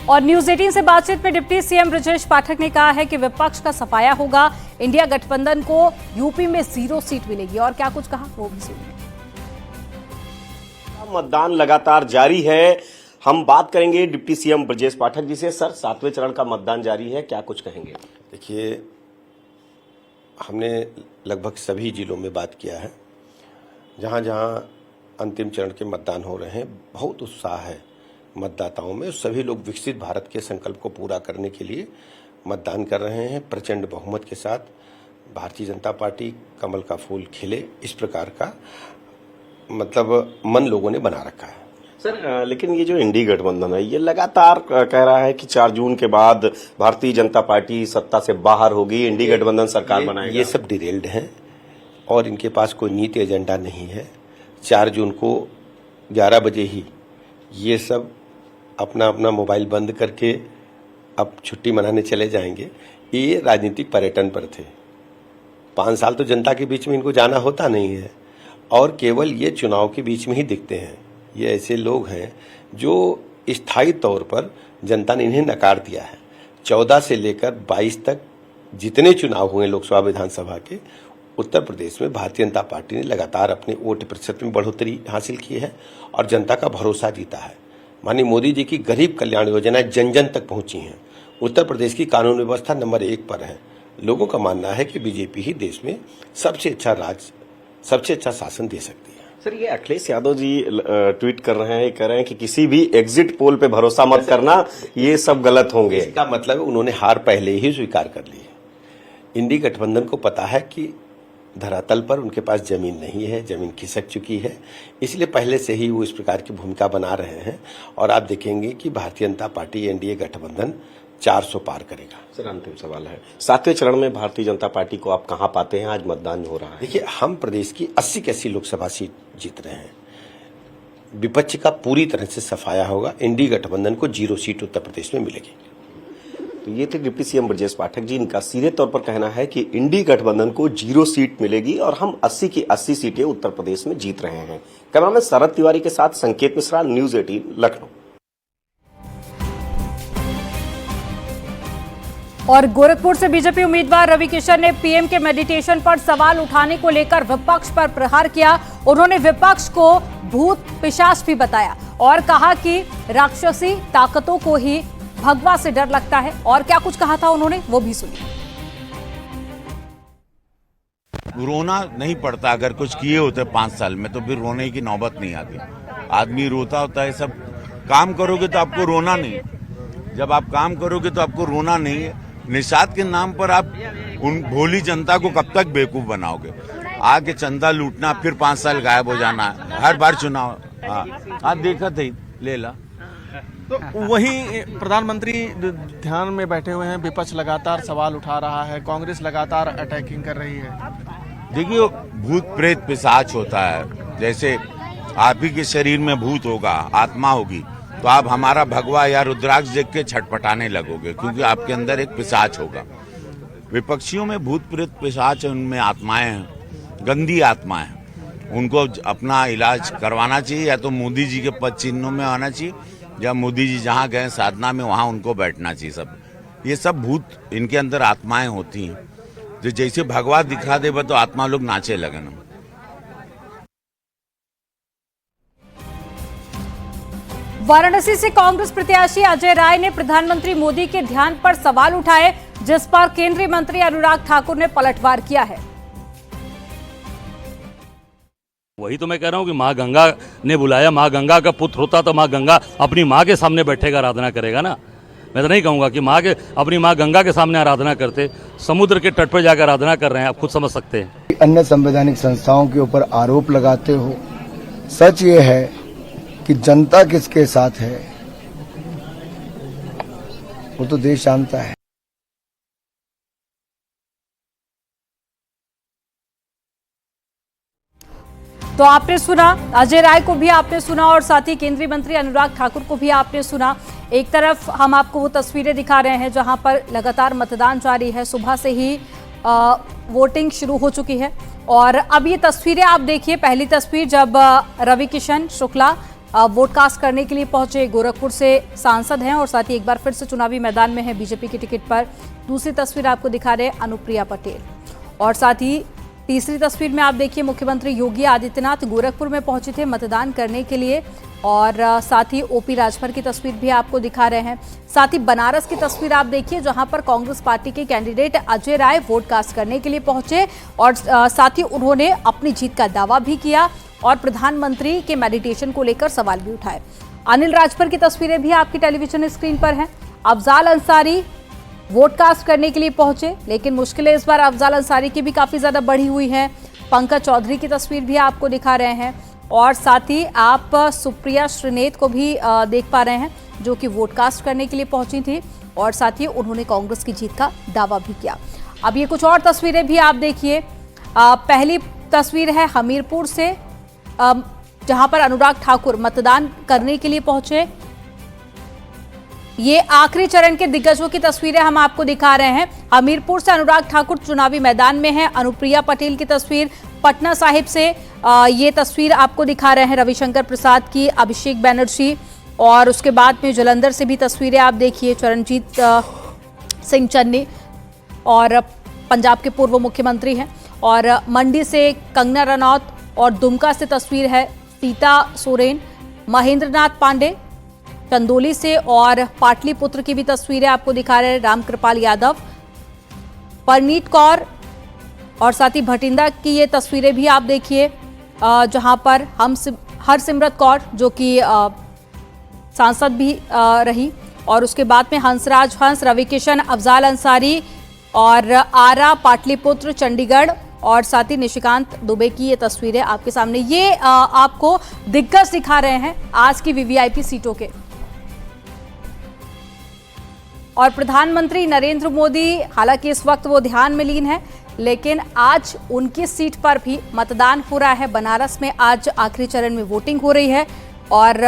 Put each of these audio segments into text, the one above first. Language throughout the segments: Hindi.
और न्यूज 18 से बातचीत में डिप्टी सीएम ब्रजेश पाठक ने कहा है कि विपक्ष का सफाया होगा, इंडिया गठबंधन को यूपी में 0 सीट मिलेगी। और क्या कुछ कहा वो भी सुनिए। मतदान लगातार जारी है, हम बात करेंगे डिप्टी सीएम ब्रजेश पाठक जी से। सर, 7वें चरण का मतदान जारी है, क्या कुछ कहेंगे? देखिए, हमने लगभग सभी जिलों में बात किया है, जहां जहां अंतिम चरण के मतदान हो रहे हैं। बहुत उत्साह है मतदाताओं में। सभी लोग विकसित भारत के संकल्प को पूरा करने के लिए मतदान कर रहे हैं। प्रचंड बहुमत के साथ भारतीय जनता पार्टी कमल का फूल खिले, इस प्रकार का मतलब मन लोगों ने बना रखा है। सर, लेकिन ये जो इंडी गठबंधन है, ये लगातार कह रहा है कि 4 जून के बाद भारतीय जनता पार्टी सत्ता से बाहर होगी, इंडी गठबंधन सरकार बनाएगी। ये सब डिरेल्ड हैं और इनके पास कोई नीति एजेंडा नहीं है। 4 जून को 11 बजे ही ये सब अपना अपना मोबाइल बंद करके अब छुट्टी मनाने चले जाएंगे। ये राजनीतिक पर्यटन पर थे। 5 साल तो जनता के बीच में इनको जाना होता नहीं है और केवल ये चुनाव के बीच में ही दिखते हैं। ये ऐसे लोग हैं जो स्थायी तौर पर जनता ने इन्हें नकार दिया है। 14 से लेकर 22 तक जितने चुनाव हुए लोकसभा विधानसभा के, उत्तर प्रदेश में भारतीय जनता पार्टी ने लगातार अपने वोट प्रतिशत में बढ़ोतरी हासिल की है और जनता का भरोसा जीता है। माननीय मोदी जी की गरीब कल्याण योजनाएं जन जन तक पहुंची हैं। उत्तर प्रदेश की कानून व्यवस्था नंबर 1 पर है। लोगों का मानना है कि बीजेपी ही देश में सबसे अच्छा शासन दे सकती है। सर, ये अखिलेश यादव जी ट्वीट कर रहे हैं, कह रहे हैं कि किसी भी एग्जिट पोल पे भरोसा मत करना, ये सब गलत होंगे। इसका मतलब उन्होंने हार पहले ही स्वीकार कर ली है। इंडी गठबंधन को पता है कि धरातल पर उनके पास जमीन नहीं है, जमीन खिसक चुकी है, इसलिए पहले से ही वो इस प्रकार की भूमिका बना रहे हैं और आप देखेंगे कि भारतीय जनता पार्टी एनडीए गठबंधन 400 पार करेगा। सर, अंतिम सवाल है, 7वें चरण में भारतीय जनता पार्टी को आप कहां पाते हैं? आज मतदान हो रहा है। देखिए, हम प्रदेश की 80 की 80 लोकसभा सीट जीत रहे हैं। विपक्ष का पूरी तरह से सफाया होगा। एनडीए गठबंधन को 0 सीट उत्तर प्रदेश में मिलेगी। तो ये थे डिप्टी सीएम ब्रजेश पाठक जी। इनका सीधे तौर पर कहना है कि इंडी गठबंधन को 0 सीट मिलेगी और हम 80 की 80 सीटें उत्तर प्रदेश में जीत रहे हैं। कैमरामैन शरद तिवारी के साथ संकेत मिश्रा, न्यूज 18 लखनऊ। और गोरखपुर से बीजेपी उम्मीदवार रवि किशन ने पीएम के मेडिटेशन पर सवाल उठाने को लेकर विपक्ष पर प्रहार किया। उन्होंने विपक्ष को भूत पिशाच भी बताया और कहा कि राक्षसी ताकतों को ही भगवा से डर लगता है। और क्या कुछ कहा था उन्होंने, वो भी सुनिए। रोना नहीं पड़ता, अगर कुछ किए होते 5 साल में तो फिर रोने की नौबत नहीं आती। आदमी रोता होता है। सब काम करोगे तो आपको रोना नहीं है। जब आप काम करोगे तो आपको रोना नहीं है। निषाद के नाम पर आप उन भोली जनता को कब तक बेवकूफ बनाओगे? आके चंदा लूटना, फिर 5 साल गायब हो जाना, हर बार चुनाव। हाँ, देखा थे, ले ला। तो वहीं प्रधानमंत्री ध्यान में बैठे हुए हैं। विपक्ष लगातार सवाल उठा रहा है, कांग्रेस लगातार अटैकिंग कर रही है। देखिए, भूत प्रेत पिशाच होता है। जैसे आप ही के शरीर में भूत होगा, आत्मा होगी, तो आप हमारा भगवा या रुद्राक्ष देख के छटपटाने लगोगे, क्योंकि आपके अंदर एक पिशाच होगा। विपक्षियों में भूत प्रेत पिशाच, उनमें आत्माएं हैं, गंदी आत्माएं हैं। उनको अपना इलाज करवाना चाहिए, या तो मोदी जी के पद चिन्हों में आना चाहिए, या मोदी जी जहाँ गए साधना में वहाँ उनको बैठना चाहिए। सब ये सब भूत, इनके अंदर आत्माएं होती हैं। तो जैसे भगवा दिखा दे तो आत्मा लोग नाचे लगन। वाराणसी से कांग्रेस प्रत्याशी अजय राय ने प्रधानमंत्री मोदी के ध्यान पर सवाल उठाए, जिस पर केंद्रीय मंत्री अनुराग ठाकुर ने पलटवार किया है। वही तो मैं कह रहा हूँ कि माँ गंगा ने बुलाया। माँ गंगा का पुत्र होता तो माँ गंगा अपनी माँ के सामने बैठेगा, आराधना करेगा ना। मैं तो नहीं कहूँगा कि अपनी माँ गंगा के सामने आराधना करते, समुद्र के तट पर जाकर आराधना कर रहे हैं। आप खुद समझ सकते हैं। अन्य संवैधानिक संस्थाओं के ऊपर आरोप लगाते हो। सच ये है कि जनता किसके साथ है वो तो देश जानता है। तो आपने सुना, अजय राय को भी आपने सुना और साथ ही केंद्रीय मंत्री अनुराग ठाकुर को भी आपने सुना। एक तरफ हम आपको वो तस्वीरें दिखा रहे हैं जहां पर लगातार मतदान जारी है। सुबह से ही वोटिंग शुरू हो चुकी है और अब ये तस्वीरें आप देखिए। पहली तस्वीर जब रवि किशन शुक्ला वोटकास्ट करने के लिए पहुंचे। गोरखपुर से सांसद हैं और साथ ही एक बार फिर से चुनावी मैदान में है बीजेपी की टिकट पर। दूसरी तस्वीर आपको दिखा रहे हैं अनुप्रिया पटेल, और साथ ही तीसरी तस्वीर में आप देखिए मुख्यमंत्री योगी आदित्यनाथ गोरखपुर में पहुंचे थे मतदान करने के लिए, और साथ ही ओपी राजभर की तस्वीर भी आपको दिखा रहे हैं। साथ ही बनारस की तस्वीर आप देखिए जहां पर कांग्रेस पार्टी के candidate Ajay Rai vote cast करने के लिए पहुंचे और साथ ही उन्होंने अपनी जीत का दावा भी किया और प्रधानमंत्री के मेडिटेशन को लेकर सवाल भी उठाए। अनिल राजभर की तस्वीरें भी आपकी टेलीविजन स्क्रीन पर हैं। अफजाल अंसारी वोट कास्ट करने के लिए पहुंचे, लेकिन मुश्किलें इस बार अफजाल अंसारी की भी काफी ज्यादा बढ़ी हुई हैं। पंकज चौधरी की तस्वीर भी आपको दिखा रहे हैं और साथ ही आप सुप्रिया श्रीनेत को भी देख पा रहे हैं जो कि वोट कास्ट करने के लिए पहुंची थी और साथ ही उन्होंने कांग्रेस की जीत का दावा भी किया। अब ये कुछ और तस्वीरें भी आप देखिए। पहली तस्वीर है हमीरपुर से, जहां पर अनुराग ठाकुर मतदान करने के लिए पहुंचे। ये आखिरी चरण के दिग्गजों की तस्वीरें हम आपको दिखा रहे हैं। हमीरपुर से अनुराग ठाकुर चुनावी मैदान में है। अनुप्रिया पटेल की तस्वीर पटना साहिब से ये तस्वीर आपको दिखा रहे हैं रविशंकर प्रसाद की, अभिषेक बनर्जी, और उसके बाद में जलंधर से भी तस्वीरें आप देखिए चरणजीत सिंह चन्नी और पंजाब के पूर्व मुख्यमंत्री हैं, और मंडी से कंगना रनौत, और दुमका से तस्वीर है सीता सोरेन, महेंद्रनाथ पांडे चंदौली से, और पाटलिपुत्र की भी तस्वीरें आपको दिखा रहे हैं रामकृपाल यादव, परनीत कौर, और साथ ही भटिंडा की ये तस्वीरें भी आप देखिए जहां पर हरसिमरत कौर जो कि सांसद भी रही, और उसके बाद में हंसराज हंस, रविकिशन, अफजाल अंसारी और आरा, पाटलिपुत्र, चंडीगढ़, और साथ ही निशिकांत दुबे की ये तस्वीरें आपके सामने। ये आपको दिग्गज दिखा रहे हैं आज की वीवीआईपी सीटों के। और प्रधानमंत्री नरेंद्र मोदी हालांकि इस वक्त वो ध्यान में लीन है, लेकिन आज उनकी सीट पर भी मतदान हो रहा है। बनारस में आज आखिरी चरण में वोटिंग हो रही है और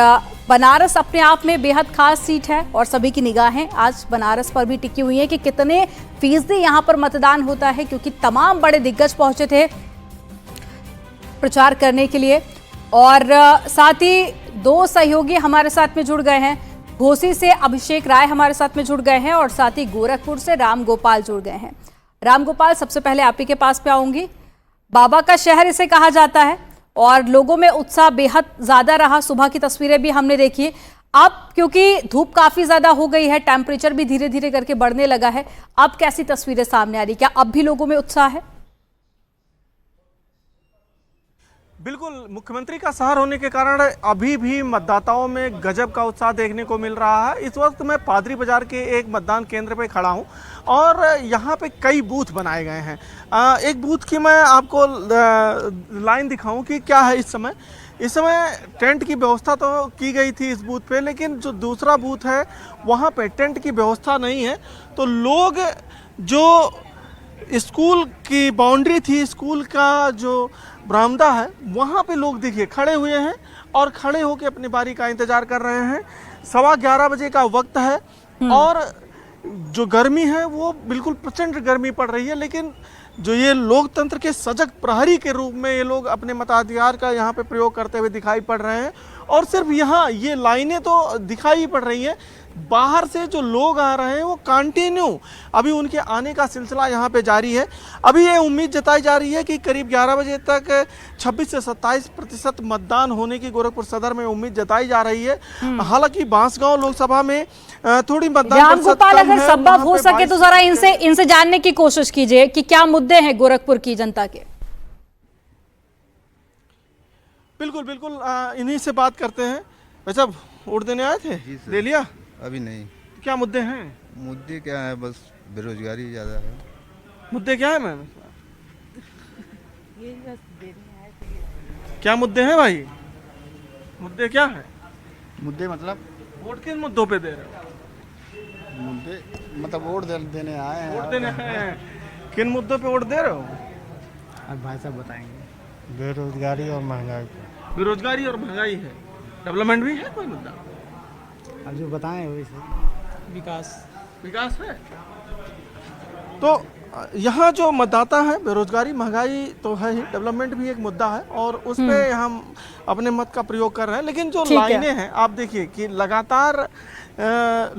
बनारस अपने आप में बेहद खास सीट है और सभी की निगाहें आज बनारस पर भी टिकी हुई है कि कितने फीसदी यहाँ पर मतदान होता है, क्योंकि तमाम बड़े दिग्गज पहुंचे थे प्रचार करने के लिए। और साथ ही दो सहयोगी हमारे साथ में जुड़ गए हैं। घोसी से अभिषेक राय हमारे साथ में जुड़ गए हैं और साथ ही गोरखपुर से राम गोपाल जुड़ गए हैं। राम गोपाल, सबसे पहले आप ही के पास पे आऊंगी। बाबा का शहर इसे कहा जाता है और लोगों में उत्साह बेहद ज्यादा रहा। सुबह की तस्वीरें भी हमने देखी। अब क्योंकि धूप काफी ज्यादा हो गई है, टेम्परेचर भी धीरे धीरे करके बढ़ने लगा है, अब कैसी तस्वीरें सामने आ रही? क्या अब भी लोगों में उत्साह है? बिल्कुल, मुख्यमंत्री का शहर होने के कारण अभी भी मतदाताओं में गजब का उत्साह देखने को मिल रहा है। इस वक्त मैं पादरी बाजार के एक मतदान केंद्र पे खड़ा हूं और यहाँ पे कई बूथ बनाए गए हैं। एक बूथ की मैं आपको लाइन दिखाऊं कि क्या है इस समय टेंट की व्यवस्था तो की गई थी इस बूथ पे, लेकिन जो दूसरा बूथ है वहाँ पे टेंट की व्यवस्था नहीं है। तो लोग जो स्कूल की बाउंड्री थी, स्कूल का जो बरामदा है, वहाँ पे लोग देखिए खड़े हुए हैं और खड़े होकर अपनी बारी का इंतजार कर रहे हैं। 11:15 बजे का वक्त है और जो गर्मी है वो बिल्कुल प्रचंड गर्मी पड़ रही है, लेकिन जो ये लोकतंत्र के सजग प्रहरी के रूप में ये लोग अपने मताधिकार का यहाँ पे प्रयोग करते हुए दिखाई पड़ रहे हैं। और सिर्फ यहाँ ये लाइनें तो दिखाई पड़ रही हैं, बाहर से जो लोग आ रहे हैं वो कंटिन्यू अभी उनके आने का सिलसिला यहाँ पे जारी है। अभी ये उम्मीद जताई जा रही है कि करीब 11 बजे तक 26 से 27% मतदान होने की गोरखपुर सदर में उम्मीद जताई जा रही है। हालांकि बांसगांव लोकसभा में थोड़ी मतदान राम गोपाल, अगर संभव हो सके तो जरा इनसे जानने की कोशिश कीजिए कि क्या मुद्दे हैं गोरखपुर की जनता के। बिल्कुल, इन्हीं से बात करते हैं। वैसे वोट देने आए थे? ले लिया? अभी नहीं। क्या मुद्दे हैं? मुद्दे क्या है, बस बेरोजगारी ज़्यादा है। मुद्दे क्या है मैम? क्या मुद्दे हैं भाई? मुद्दे क्या है? मुद्दे मतलब वोट किन मुद्दों पे दे रहे हो? मुद्दे मतलब वोट देने आए हैं। वोट देने आए हैं, किन मुद्दों पे वोट दे रहे हो? अब भाई साहब बताएंगे। बेरोजगारी और महंगाई। बेरोजगारी और महंगाई है। डेवलपमेंट भी है कोई मुद्दा? अब जो बताएं वही से। विकास है। तो यहाँ जो मतदाता है, बेरोजगारी, महंगाई तो है ही, डेवलपमेंट भी एक मुद्दा है और उस पे हम अपने मत का प्रयोग कर रहे हैं। लेकिन जो लाइनें हैं आप देखिए कि लगातार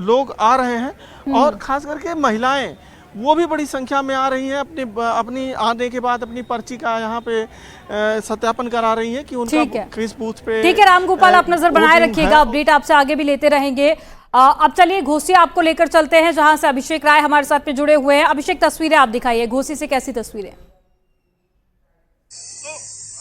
लोग आ रहे हैं और खास करके महिलाएं वो भी बड़ी संख्या में आ रही हैं, अपनी आने के बाद अपनी पर्ची का यहाँ पे सत्यापन करा रही हैं कि उनका किस बूथ पे। ठीक है रामगोपाल, आप नजर बनाए रखिएगा, अपडेट आपसे आगे भी लेते रहेंगे। अब चलिए घोसी आपको लेकर चलते हैं जहां से अभिषेक राय हमारे साथ में जुड़े हुए हैं। अभिषेक, तस्वीरें आप दिखाइए, घोसी से कैसी तस्वीरें?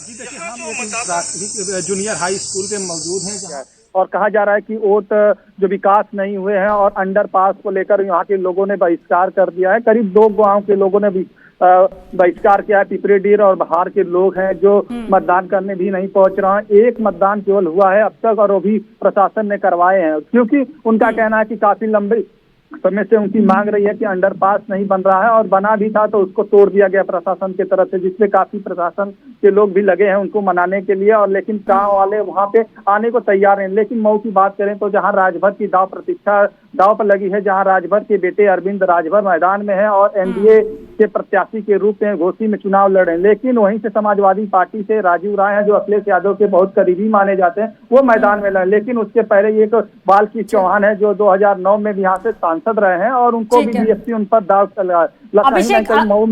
देखिए, हम प्राथमिक जूनियर हाई स्कूल के मौजूद हैं और कहा जा रहा है कि वोट जो विकास नहीं हुए हैं और अंडरपास को लेकर यहाँ के लोगों ने बहिष्कार कर दिया है। करीब 2 गांव के लोगों ने भी बहिष्कार किया है। पिपरीडीह और बहार के लोग हैं जो मतदान करने भी नहीं पहुंच रहे हैं। एक मतदान केवल हुआ है अब तक और वो भी प्रशासन ने करवाए हैं, क्योंकि उनका कहना है कि काफी लंबे समय से उनकी मांग रही है कि अंडरपास नहीं बन रहा है और बना भी था तो उसको तोड़ दिया गया प्रशासन की तरफ से, जिसमें काफी प्रशासन के लोग भी लगे हैं उनको मनाने के लिए। और लेकिन गांव वाले वहां पे आने को तैयार हैं। लेकिन मऊ की बात करें तो जहां राजभर की प्रतीक्षा दाव पर लगी है, जहां राजभर के बेटे अरविंद राजभर मैदान में है और एनडीए के प्रत्याशी के रूप में घोसी में चुनाव लड़े। लेकिन वहीं से समाजवादी पार्टी से राजीव राय हैं जो अखिलेश यादव के बहुत करीबी माने जाते हैं, वो मैदान में लड़े। लेकिन उसके पहले एक बालकृष्ण चौहान है जो 2009 में यहाँ से सांसद रहे हैं और उनको भी बीएसपी उन पर दाव चला।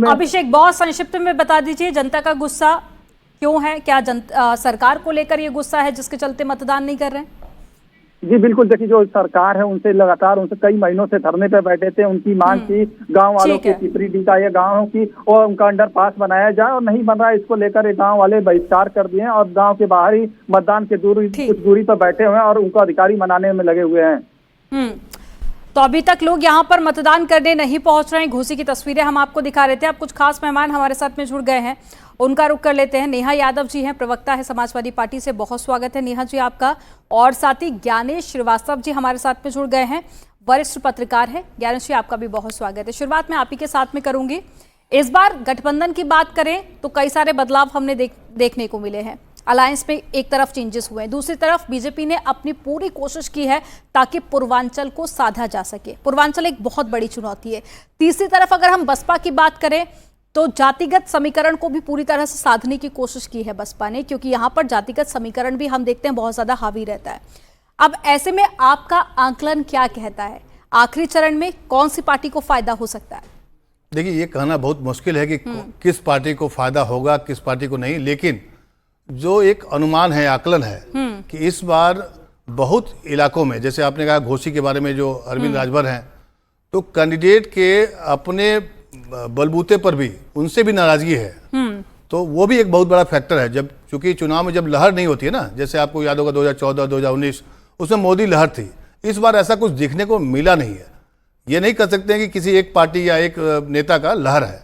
अभिषेक, बहुत संक्षिप्त में बता दीजिए जनता का गुस्सा क्यों है? क्या सरकार को लेकर ये गुस्सा है जिसके चलते मतदान नहीं कर रहे हैं? जी बिल्कुल, देखिए जो सरकार है उनसे लगातार कई महीनों से धरने पे बैठे थे। उनकी मांग थी गांव वालों की, पिपरीडीह का या गाँव की, और उनका अंडरपास बनाया जाए और नहीं बन रहा है। इसको लेकर गांव वाले बहिष्कार कर दिए हैं और गांव के बाहर ही मतदान के कुछ दूरी पर बैठे हुए हैं और उनको अधिकारी मनाने में लगे हुए हैं। तो अभी तक लोग यहाँ पर मतदान करने नहीं पहुंच रहे हैं। घोसी की तस्वीरें हम आपको दिखा रहे थे। अब कुछ खास मेहमान हमारे साथ में जुड़ गए हैं, उनका रुख कर लेते हैं। नेहा यादव जी हैं, प्रवक्ता है समाजवादी पार्टी से, बहुत स्वागत है नेहा जी आपका। और साथ ही ज्ञानेश श्रीवास्तव जी हमारे साथ में जुड़ गए हैं, वरिष्ठ पत्रकार है। ज्ञानेश जी आपका भी बहुत स्वागत है। शुरुआत में आप ही के साथ में करूंगी। इस बार गठबंधन की बात करें तो कई सारे बदलाव हमने देखने को मिले हैं। अलायंस में एक तरफ चेंजेस हुए हैं, दूसरी तरफ बीजेपी ने अपनी पूरी कोशिश की है ताकि पूर्वांचल को साधा जा सके। पूर्वांचल एक बहुत बड़ी चुनौती है। तीसरी तरफ अगर हम बसपा की बात करें तो जातिगत समीकरण को भी पूरी तरह से साधने की कोशिश की है बसपा ने, क्योंकि यहाँ पर जातिगत समीकरण भी हम देखते हैं बहुत ज्यादा हावी रहता है। अब ऐसे में आपका आंकलन क्या कहता है, आखिरी चरण में कौन सी पार्टी को फायदा हो सकता है? देखिए, ये कहना बहुत मुश्किल है कि किस पार्टी को फायदा होगा, किस पार्टी को नहीं। लेकिन जो एक अनुमान है, आकलन है कि इस बार बहुत इलाकों में, जैसे आपने कहा घोसी के बारे में जो अरविंद राजभर हैं, तो कैंडिडेट के अपने बलबूते पर भी उनसे भी नाराजगी है। तो वो भी एक बहुत बड़ा फैक्टर है। जब चूंकि चुनाव में जब लहर नहीं होती है ना, जैसे आपको याद होगा 2014 2019 उसमें मोदी लहर थी, इस बार ऐसा कुछ दिखने को मिला नहीं है। ये नहीं कह सकते हैं कि किसी एक पार्टी या एक नेता का लहर है।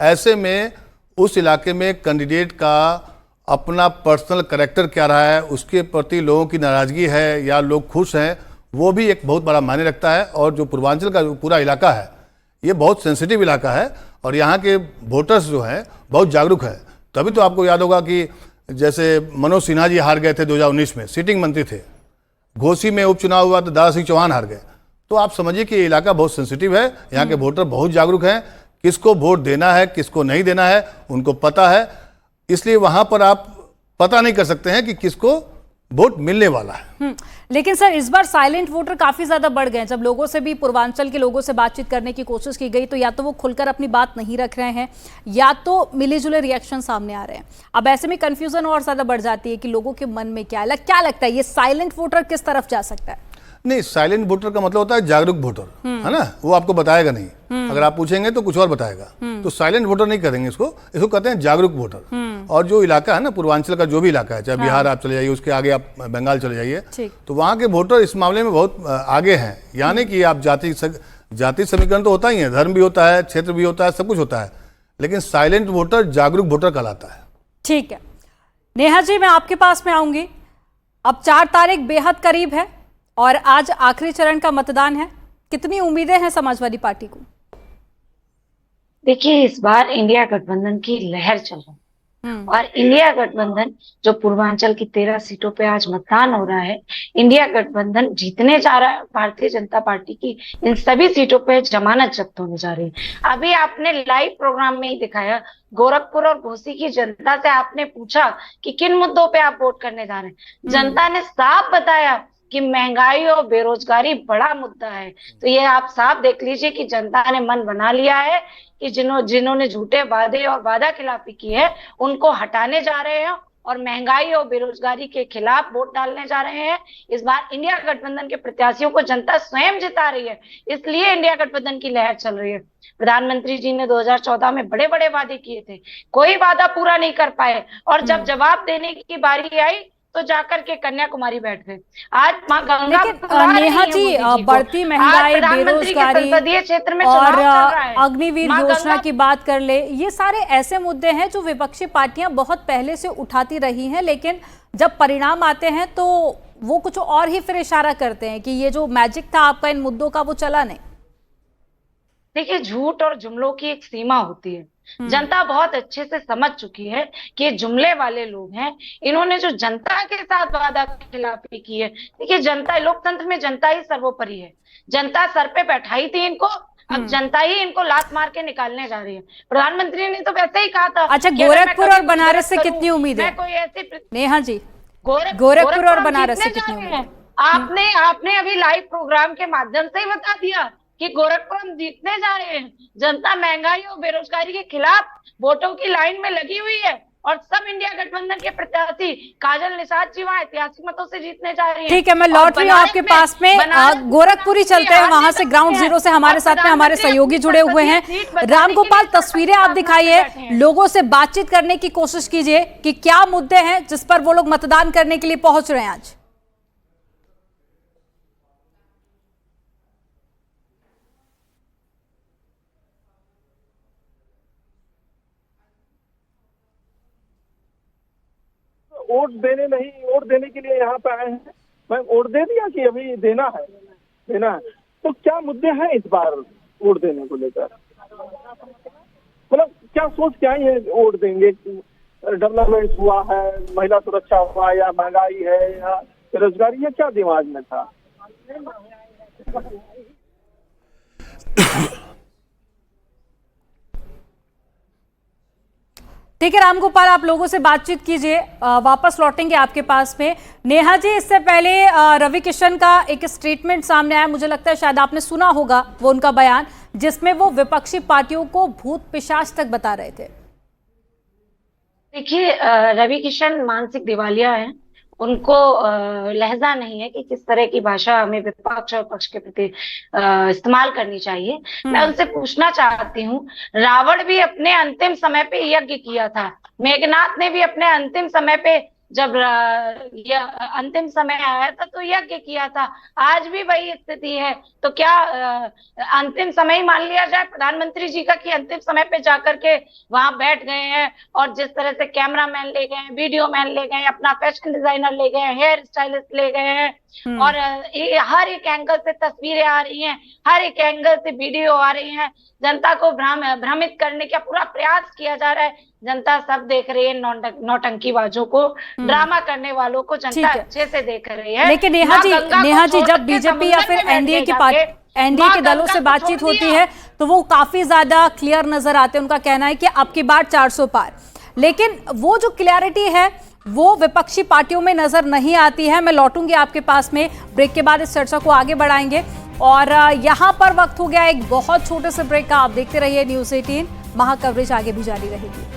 ऐसे में उस इलाके में कैंडिडेट का अपना पर्सनल कैरेक्टर क्या रहा है, उसके प्रति लोगों की नाराजगी है या लोग खुश हैं, वो भी एक बहुत बड़ा मायने रखता है। और जो पूर्वांचल का जो पूरा इलाका है, ये बहुत सेंसिटिव इलाका है और यहाँ के वोटर्स जो हैं बहुत जागरूक है। तभी तो आपको याद होगा कि जैसे मनोज सिन्हा जी हार गए थे 2019 में, सिटिंग मंत्री थे। घोसी में उपचुनाव हुआ तो दारा सिंह चौहान हार गए। तो आप समझिए कि ये इलाका बहुत सेंसिटिव है, यहाँ के वोटर बहुत जागरूक हैं। किसको वोट देना है, किसको नहीं देना है, उनको पता है। इसलिए वहां पर आप पता नहीं कर सकते हैं कि किसको वोट मिलने वाला है। लेकिन सर, इस बार साइलेंट वोटर काफी ज्यादा बढ़ गए हैं। जब लोगों से भी, पूर्वांचल के लोगों से बातचीत करने की कोशिश की गई तो या तो वो खुलकर अपनी बात नहीं रख रहे हैं या तो मिले जुले रिएक्शन सामने आ रहे हैं। अब ऐसे में कंफ्यूजन और ज्यादा बढ़ जाती है कि लोगों के मन में क्या लगता है, ये साइलेंट वोटर किस तरफ जा सकता है? नहीं, साइलेंट वोटर का मतलब होता है जागरूक वोटर, है ना। वो आपको बताएगा नहीं, अगर आप पूछेंगे तो कुछ और बताएगा। तो साइलेंट वोटर नहीं करेंगे इसको कहते हैं जागरूक वोटर। और जो इलाका है ना, पूर्वांचल का जो भी इलाका है, चाहे बिहार आप चले जाइए, उसके आगे आप बंगाल चले जाइए, तो वहाँ के वोटर इस मामले में बहुत आगे हैं। यानी कि आप जाति समीकरण तो होता ही है, धर्म भी होता है, क्षेत्र भी होता है, सब कुछ होता है, लेकिन साइलेंट वोटर जागरूक वोटर कहलाता है। ठीक है नेहा जी, मैं आपके पास में आऊंगी। अब 4 तारीख बेहद करीब है और आज आखिरी चरण का मतदान है। कितनी उम्मीदें हैं समाजवादी पार्टी को? देखिए, इस बार इंडिया गठबंधन की लहर चल रही है और इंडिया गठबंधन जो पूर्वांचल की 13 सीटों पे आज मतदान हो रहा है, इंडिया गठबंधन जीतने जा रहा है। भारतीय जनता पार्टी की इन सभी सीटों पे जमानत जब्त होने जा रही है। अभी आपने लाइव प्रोग्राम में ही दिखाया, गोरखपुर और घोसी की जनता से आपने पूछा कि किन मुद्दों पे आप वोट करने जा रहे हैं। जनता ने साफ बताया कि महंगाई और बेरोजगारी बड़ा मुद्दा है। तो ये आप साफ देख लीजिए कि जनता ने मन बना लिया है कि जिन्होंने झूठे वादे और वादा खिलाफी की है उनको हटाने जा रहे हैं और महंगाई और बेरोजगारी के खिलाफ वोट डालने जा रहे हैं। इस बार इंडिया गठबंधन के प्रत्याशियों को जनता स्वयं जिता रही है, इसलिए इंडिया गठबंधन की लहर चल रही है। प्रधानमंत्री जी ने 2014 में बड़े बड़े वादे किए थे, कोई वादा पूरा नहीं कर पाए और जब जवाब देने की बारी आई तो जाकर के कन्याकुमारी बैठ गए। आज मां गंगा, लेकिन नेहा जी, बढ़ती महंगाई, बेरोजगारी संसदीय क्षेत्र में और अग्निवीर योजना की बात कर ले, ये सारे ऐसे मुद्दे हैं जो विपक्षी पार्टियां बहुत पहले से उठाती रही हैं, लेकिन जब परिणाम आते हैं तो वो कुछ और ही फिर इशारा करते हैं कि ये जो मैजिक था आपका इन मुद्दों का वो चला नहीं। देखिए, झूठ और जुमलों की एक सीमा होती है। जनता बहुत अच्छे से समझ चुकी है कि जुमले वाले लोग हैं। इन्होंने जो जनता के साथ वादा खिलाफी की है, देखिए जनता, लोकतंत्र में जनता ही सर्वोपरि है। जनता सर पे बैठाई थी इनको, अब जनता ही इनको लात मार के निकालने जा रही है। प्रधानमंत्री ने तो वैसे ही कहा था। अच्छा, गोरखपुर और बनारस से कितनी उम्मीद है कोई ऐसी? नेहा जी, गोरखपुर और बनारस से कितनी उम्मीद है? आपने अभी लाइव प्रोग्राम के माध्यम से ही बता दिया कि गोरखपुर हम जीतने जा रहे हैं। जनता महंगाई और बेरोजगारी के खिलाफ वोटों की लाइन में लगी हुई है और सब इंडिया गठबंधन के प्रत्याशी काजल निषाद जी वहां ऐतिहासिक मतों से जीतने जा रही हैं। ठीक है, मैं लौट रही हूँ आपके पास में। गोरखपुर ही चलते हैं, वहां से ग्राउंड जीरो से हमारे साथ में हमारे सहयोगी जुड़े हुए हैं। रामगोपाल, तस्वीरें आप दिखाइए, लोगों से बातचीत करने की कोशिश कीजिए कि क्या मुद्दे हैं जिस पर वो लोग मतदान करने के लिए पहुंच रहे हैं आज। वोट देने के लिए यहाँ पे आए हैं। मैं वोट दे दिया कि अभी देना है। तो क्या मुद्दे हैं इस बार वोट देने को लेकर? मतलब क्या सोच के आई है वोट देंगे? डेवलपमेंट हुआ है, महिला सुरक्षा हुआ, या महंगाई है, या बेरोजगारी है, क्या दिमाग में था? ठीक है रामगोपाल, आप लोगों से बातचीत कीजिए, वापस लौटेंगे आपके पास में। नेहा जी, इससे पहले रवि किशन का एक स्टेटमेंट सामने आया, मुझे लगता है शायद आपने सुना होगा वो उनका बयान, जिसमें वो विपक्षी पार्टियों को भूत पिशाच तक बता रहे थे। देखिए, रवि किशन मानसिक दिवालिया है। उनको लहजा नहीं है कि किस तरह की भाषा हमें विपक्ष और पक्ष के प्रति इस्तेमाल करनी चाहिए। मैं उनसे पूछना चाहती हूँ, रावण भी अपने अंतिम समय पे यज्ञ किया था, मेघनाथ ने भी अपने अंतिम समय पे, जब अंतिम समय आया था तो यज्ञ किया था। आज भी वही स्थिति है। तो क्या अंतिम समय ही मान लिया जाए प्रधानमंत्री जी का कि अंतिम समय पे जाकर के वहां बैठ गए हैं और जिस तरह से कैमरामैन ले गए हैं, वीडियो मैन ले गए हैं, अपना फैशन डिजाइनर ले गए हैं, हेयर स्टाइलिस्ट ले गए हैं और हर एक एंगल से तस्वीरें आ रही हैं, हर एक एंगल से वीडियो आ रही हैं, जनता को भ्रमित करने का पूरा प्रयास किया जा रहा है। जनता सब देख रही है, नौटंकीबाजों को, ड्रामा करने वालों को जनता अच्छे से देख रही है। लेकिन नेहा जी, जब बीजेपी या फिर एनडीए के दलों से बातचीत होती है तो वो काफी ज्यादा क्लियर नजर आते हैं। उनका कहना है कि अब की बार 400 पार, लेकिन वो जो क्लियरिटी है वो विपक्षी पार्टियों में नजर नहीं आती है। मैं लौटूंगी आपके पास में, ब्रेक के बाद इस चर्चा को आगे बढ़ाएंगे। और यहाँ पर वक्त हो गया एक बहुत छोटे से ब्रेक का। आप देखते रहिए न्यूज़ 18, महा कवरेज आगे भी जारी रहेगी।